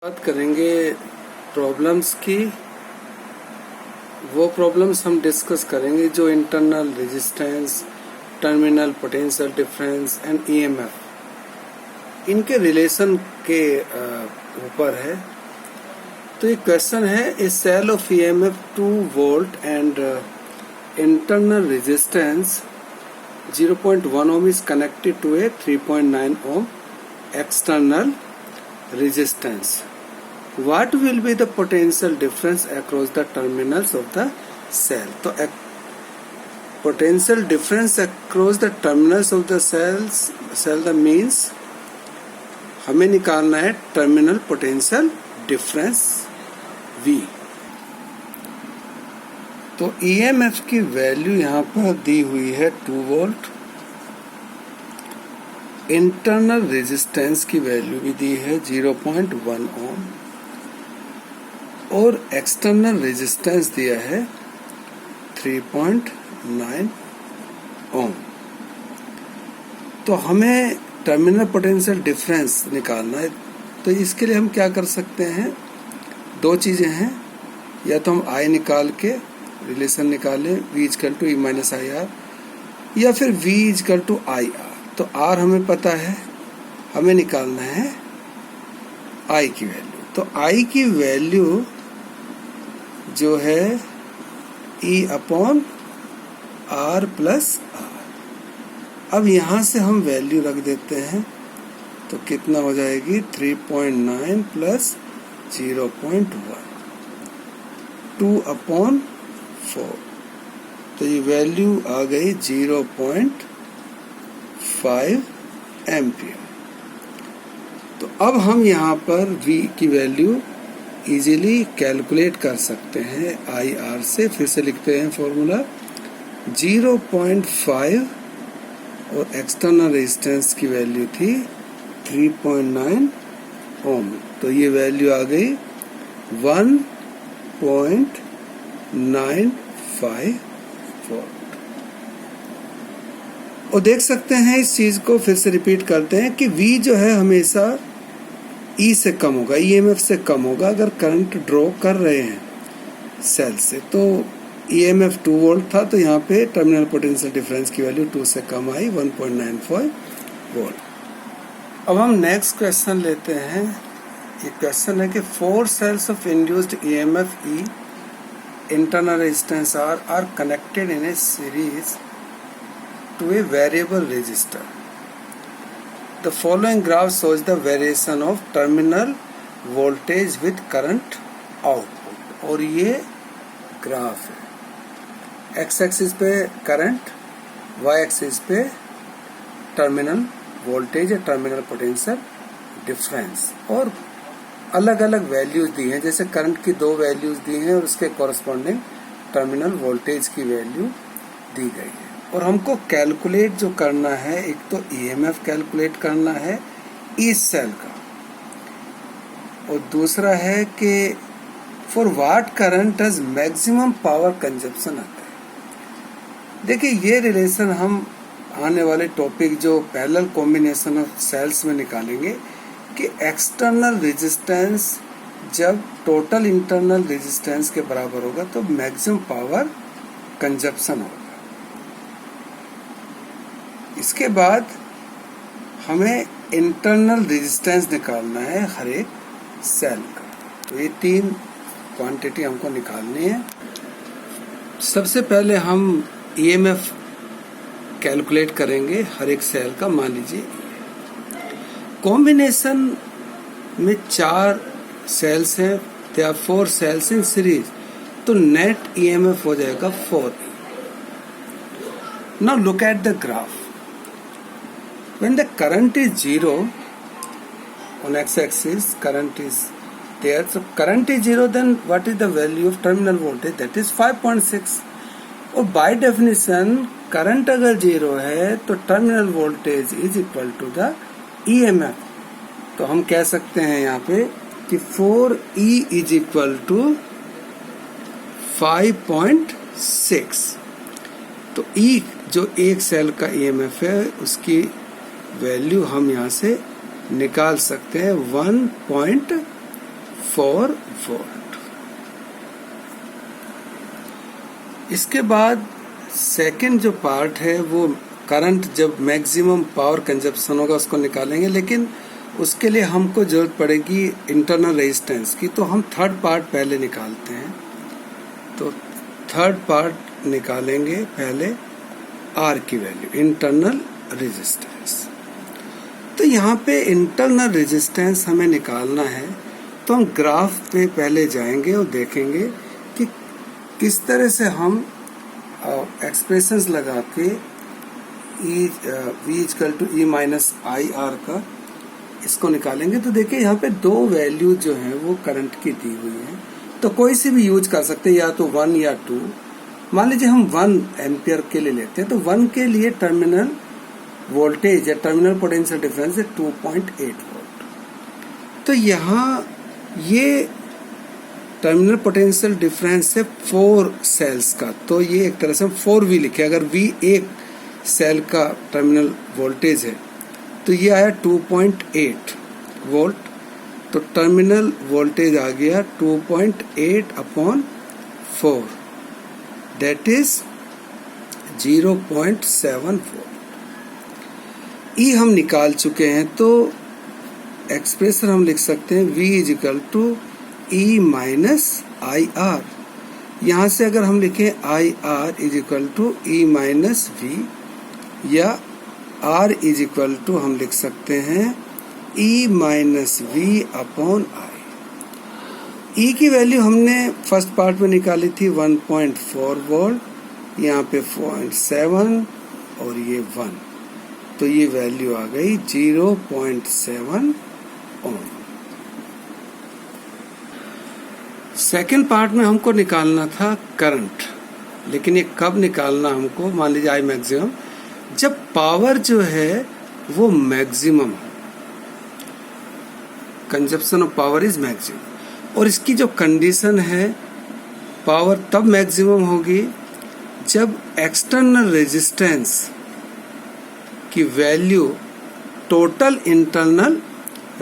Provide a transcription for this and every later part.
बात करेंगे प्रॉब्लम्स की। वो प्रॉब्लम्स हम डिस्कस करेंगे जो internal resistance, terminal potential difference and EMF इनके रिलेशन के ऊपर है। तो ये क्वेश्चन है, a cell of EMF 2 volt and internal resistance 0.1 ohm is connected to a 3.9 ohm external resistance. What will be the potential difference across the terminals of the cell? तो potential difference across the terminals of the cell the means हमें निकालना है terminal potential difference V। तो EMF की value यहाँ पर दी हुई है 2 वोल्ट, इंटरनल रेजिस्टेंस की वैल्यू भी दी है 0.1 ओम और एक्सटर्नल रेजिस्टेंस दिया है 3.9 ओम। तो हमें टर्मिनल पोटेंशियल डिफरेंस निकालना है। तो इसके लिए हम क्या कर सकते हैं, दो चीजें हैं, या तो हम I निकाल के रिलेशन निकालें V = E - IR, या फिर V = IR। तो R हमें पता है, हमें निकालना है I की वैल्यू। तो I की वैल्यू जो है E/R + R। अब यहां से हम वैल्यू रख देते हैं, तो कितना हो जाएगी 3.9 + 0.1 2/4। तो ये वैल्यू आ गई 0.5 एम्पियर। तो अब हम यहाँ पर V की वैल्यू इजीली कैलकुलेट कर सकते हैं IR से। फिर से लिखते हैं फॉर्मूला, 0.5 और एक्सटर्नल रेजिस्टेंस की वैल्यू थी 3.9 ओम। तो ये वैल्यू आ गई 1.95 वोल्ट। और देख सकते हैं, इस चीज को फिर से रिपीट करते हैं कि V जो है हमेशा E से कम होगा, EMF से कम होगा अगर करंट ड्रॉ कर रहे हैं सेल से। तो EMF 2 वोल्ट था, तो यहाँ पे टर्मिनल पोटेंशियल डिफरेंस की वैल्यू 2 से कम आई, 1.95 वोल्ट। अब हम नेक्स्ट क्वेश्चन लेते हैं। ये क्वेश्चन है कि 4 cells of induced EMF E, internal resistance R are connected in a series to a variable resistor. The following graph shows the variation of terminal voltage with current output. और ये graph है, x axis पे current, y axis पे terminal voltage या terminal potential difference, और अलग अलग values दी हैं। जैसे करंट की 2 वैल्यूज दी हैं और उसके कॉरस्पॉन्डिंग टर्मिनल वोल्टेज की वैल्यू दी गई है। और हमको कैलकुलेट जो करना है, एक तो EMF कैलकुलेट करना है इस सेल का, और दूसरा है कि for what current has maximum power consumption आता है। देखिए, ये रिलेशन हम आने वाले टॉपिक जो पैरेलल कॉम्बिनेशन ऑफ सेल्स में निकालेंगे कि एक्सटर्नल रेजिस्टेंस जब टोटल इंटरनल रेजिस्टेंस के बराबर होगा तो मैक्सिमम पावर कंजप्शन होगा। इसके बाद हमें इंटरनल रेजिस्टेंस निकालना है हर एक सेल का। तो ये 3 क्वांटिटी हमको निकालनी है। सबसे पहले हम EMF कैलकुलेट करेंगे हर एक सेल का। मान लीजिए कॉम्बिनेशन में 4 सेल्स हैं, there are 4 cells in series, तो नेट EMF हो जाएगा 4E। Now look at the graph. When the current is 0 on x-axis, current is there. So current is 0, then what is the value of terminal voltage? That is 5.6. और by definition current अगर 0 है तो terminal voltage is equal to the EMF। तो हम कह सकते हैं यहाँ पे कि 4E इज इक्वल टू 5.6। तो E जो एक सेल का EMF है उसकी वैल्यू हम यहाँ से निकाल सकते हैं 1.5 4 वोल्ट। इसके बाद सेकंड जो पार्ट है वो करंट जब मैक्सिमम पावर कंजप्शन होगा उसको निकालेंगे, लेकिन उसके लिए हमको जरूरत पड़ेगी इंटरनल रेजिस्टेंस की, तो हम थर्ड पार्ट पहले निकालते हैं। तो थर्ड पार्ट निकालेंगे पहले आर की वैल्यू, इंटरनल रेजिस्टेंस। तो यहाँ पे इंटरनल रेजिस्टेंस हमें निकालना है, तो हम ग्राफ पे पहले जाएंगे और देखेंगे कि किस तरह से हम एक्सप्रेशंस लगा के V equal to E minus I R का इसको निकालेंगे। तो देखिए यहाँ पे दो वैल्यू जो है वो करंट की दी हुई है, तो कोई सी भी यूज कर सकते हैं, या तो 1 या 2। मान लीजिए हम 1 एम्पियर के लिए लेते हैं, तो 1 के लिए टर्मिनल वोल्टेज या टर्मिनल पोटेंशियल डिफरेंस है 2.8 वोल्ट। तो यहाँ ये टर्मिनल पोटेंशियल डिफरेंस है 4 सेल्स का, तो ये एक तरह से हम 4V लिखे। अगर V एक सेल का टर्मिनल वोल्टेज है तो ये आया 2.8 वोल्ट, तो टर्मिनल वोल्टेज आ गया 2.8 अपॉन 4, दैट इज 0.7 वोल्ट। ई हम निकाल चुके हैं, तो एक्सप्रेशन हम लिख सकते हैं V is equal to E minus I R. यहाँ से अगर हम लिखें I R is equal to E minus V, या R इज इक्वल टू हम लिख सकते हैं E minus V upon I. E की वैल्यू हमने फर्स्ट पार्ट में निकाली थी 1.4 वोल्ट, यहाँ पे 0.7 और ये 1, तो ये वैल्यू आ गई 0.7 ओम। सेकेंड पार्ट में हमको निकालना था करंट, लेकिन ये कब निकालना हमको, मान लीजिए आई मैक्सिमम, जब पावर जो है वो maximum, consumption of power is maximum. और इसकी जो कंडीशन है, पावर तब मैक्सिमम होगी जब एक्सटर्नल रेजिस्टेंस की वैल्यू टोटल इंटरनल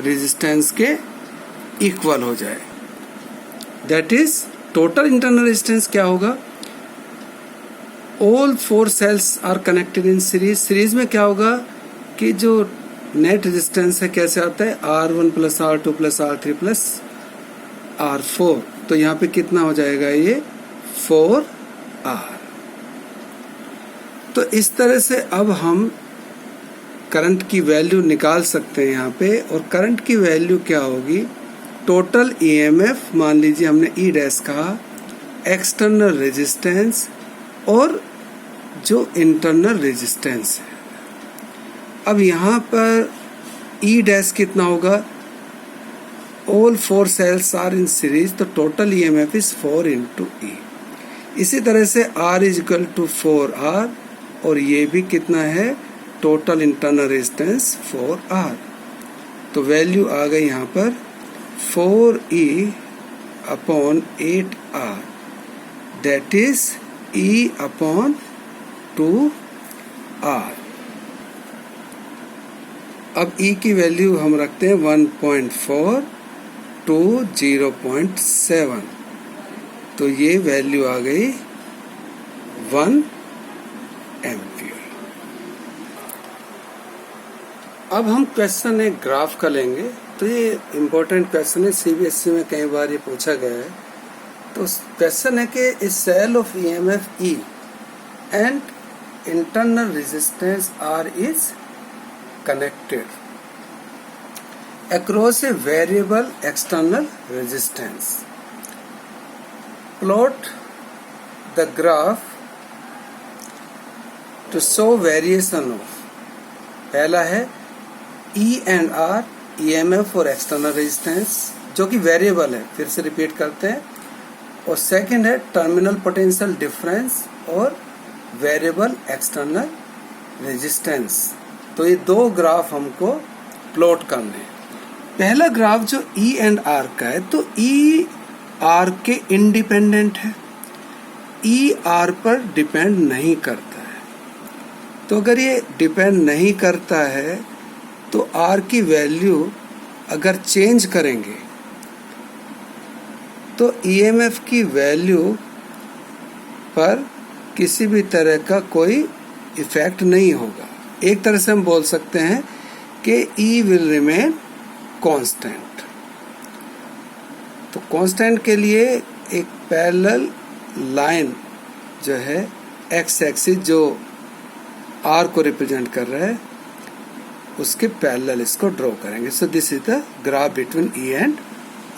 रेजिस्टेंस के इक्वल हो जाए। That is total internal resistance क्या होगा, all 4 cells are connected in series. Series में क्या होगा कि जो नेट रेजिस्टेंस है कैसे आता है, R1 plus R2 plus R3 plus R4, तो यहाँ पे कितना हो जाएगा, ये 4R। तो इस तरह से अब हम करंट की वैल्यू निकाल सकते हैं यहाँ पे। और करंट की वैल्यू क्या होगी, टोटल EMF, मान लीजिए हमने E डैश कहा, एक्सटर्नल रेजिस्टेंस और जो इंटरनल रेजिस्टेंस है। अब यहाँ पर E डैश कितना होगा, all 4 cells are in series, तो total EMF is 4 into E। इसी तरह से R is equal to 4R, और ये भी कितना है, टोटल इंटरनल रेजिस्टेंस 4R। तो वैल्यू आ गई यहाँ पर 4E upon 8R, that is E upon 2R। अब E की वैल्यू हम रखते हैं 1.4 टू 0.7, तो ये वैल्यू आ गई 1 एम्पियर। अब हम क्वेश्चन एक ग्राफ का लेंगे, तो ये इम्पोर्टेंट क्वेश्चन है, CBSE में कई बार ये पूछा गया है। तो क्वेश्चन है कि a cell of EMF E and internal resistance R is connected across a variable external resistance. Plot the graph to show variation of, पहला है E and R EMF और एक्सटर्नल रेजिस्टेंस जो कि वेरिएबल है, फिर से रिपीट करते हैं। और सेकंड है टर्मिनल पोटेंशियल डिफरेंस और वेरिएबल एक्सटर्नल रेजिस्टेंस। तो ये दो ग्राफ हमको प्लॉट करने हैं। पहला ग्राफ जो E एंड R का है, तो E R के इंडिपेंडेंट है, E R पर डिपेंड नहीं करता है। तो अगर ये डिपेंड नहीं करता है तो R की वैल्यू अगर चेंज करेंगे तो ईएमएफ की वैल्यू पर किसी भी तरह का कोई इफेक्ट नहीं होगा। एक तरह से हम बोल सकते हैं कि E विल रिमेन कांस्टेंट। तो कांस्टेंट के लिए एक पैरेलल लाइन जो है एक्स एक्सिस जो R को रिप्रेजेंट कर रहा है उसके पैरेलल इसको ड्रॉ करेंगे। So this is the graph between E and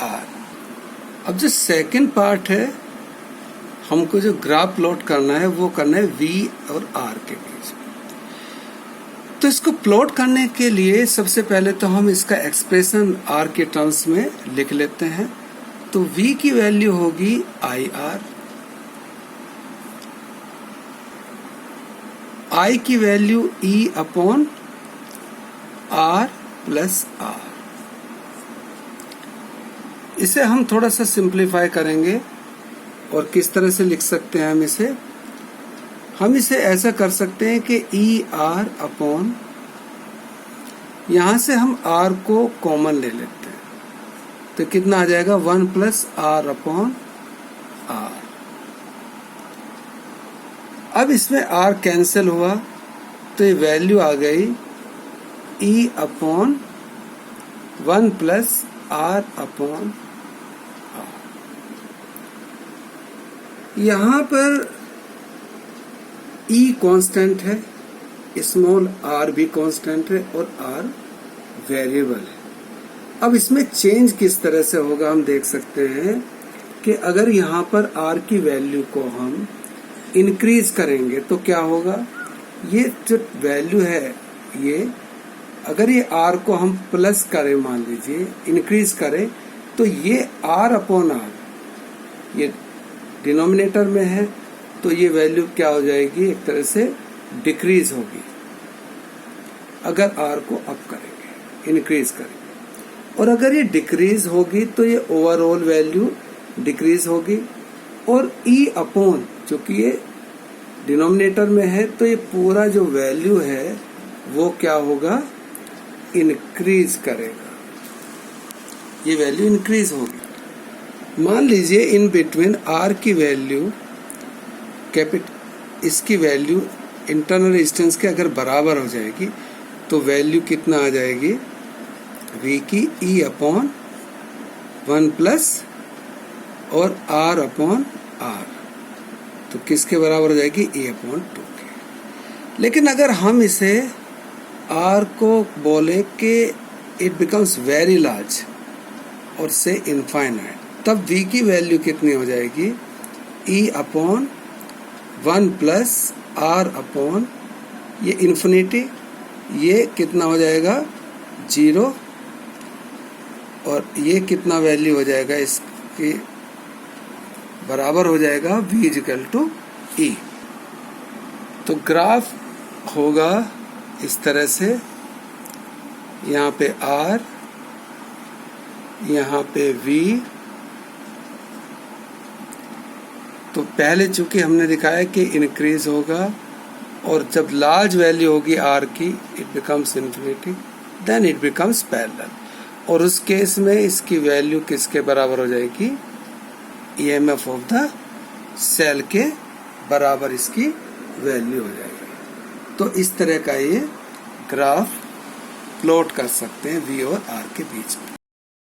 R। अब जो सेकंड पार्ट है, हमको जो ग्राफ प्लॉट करना है वो करना है V और R के बीच। तो इसको प्लॉट करने के लिए सबसे पहले तो हम इसका एक्सप्रेशन R के टर्म्स में लिख लेते हैं। तो V की वैल्यू होगी IR, I की value E upon R plus R। इसे हम थोड़ा सा सिंप्लीफाई करेंगे और किस तरह से लिख सकते हैं हम इसे ऐसा कर सकते हैं कि ER अपॉन, यहां से हम R को कॉमन ले लेते हैं तो कितना आ जाएगा 1 प्लस R अपॉन R। अब इसमें R कैंसिल हुआ तो ये वैल्यू आ गई E upon 1 plus R upon R। यहां पर E कांस्टेंट है, स्मॉल r भी कांस्टेंट है और R वेरिएबल है। अब इसमें चेंज किस तरह से होगा हम देख सकते हैं कि अगर यहाँ पर R की वैल्यू को हम इंक्रीज करेंगे तो क्या होगा, ये जो वैल्यू है ये अगर ये R को हम प्लस करें, मान लीजिए इंक्रीज करें, तो ये R अपॉन R ये डिनोमिनेटर में है तो ये वैल्यू क्या हो जाएगी, एक तरह से डिक्रीज होगी अगर R को अप करेंगे, इंक्रीज करेंगे। और अगर ये डिक्रीज होगी तो ये ओवरऑल वैल्यू डिक्रीज होगी। और E अपॉन, जो कि ये डिनोमिनेटर में है, तो ये पूरा जो वैल्यू है वो क्या होगा, इंक्रीज करेगा, ये वैल्यू इंक्रीज होगी। मान लीजिए इन बिटवीन R की वैल्यू इसकी वैल्यू इंटरनल रेजिस्टेंस के अगर बराबर हो जाएगी तो वैल्यू कितना आ जाएगी, V की E अपॉन 1 प्लस और R अपॉन R, तो किसके बराबर हो जाएगी, E अपॉन 2 के। लेकिन अगर हम इसे R को बोले कि इट बिकम्स वेरी लार्ज और से इनफाइनाइट, तब V की वैल्यू कितनी हो जाएगी, E upon 1 plus R upon ये इन्फिनिटी, ये कितना हो जाएगा 0, और ये कितना वैल्यू हो जाएगा, इसके बराबर हो जाएगा V इक्वल टू E। तो ग्राफ होगा इस तरह से, यहाँ पे R, यहाँ पे V। तो पहले चूंकि हमने दिखाया कि इंक्रीज होगा और जब लार्ज वैल्यू होगी R की, it becomes infinity, then it becomes parallel, और उस केस में इसकी वैल्यू किसके बराबर हो जाएगी, ईएमएफ ऑफ द सेल के बराबर इसकी वैल्यू हो जाएगी। तो इस तरह का ये ग्राफ प्लॉट कर सकते हैं V और R के बीच में।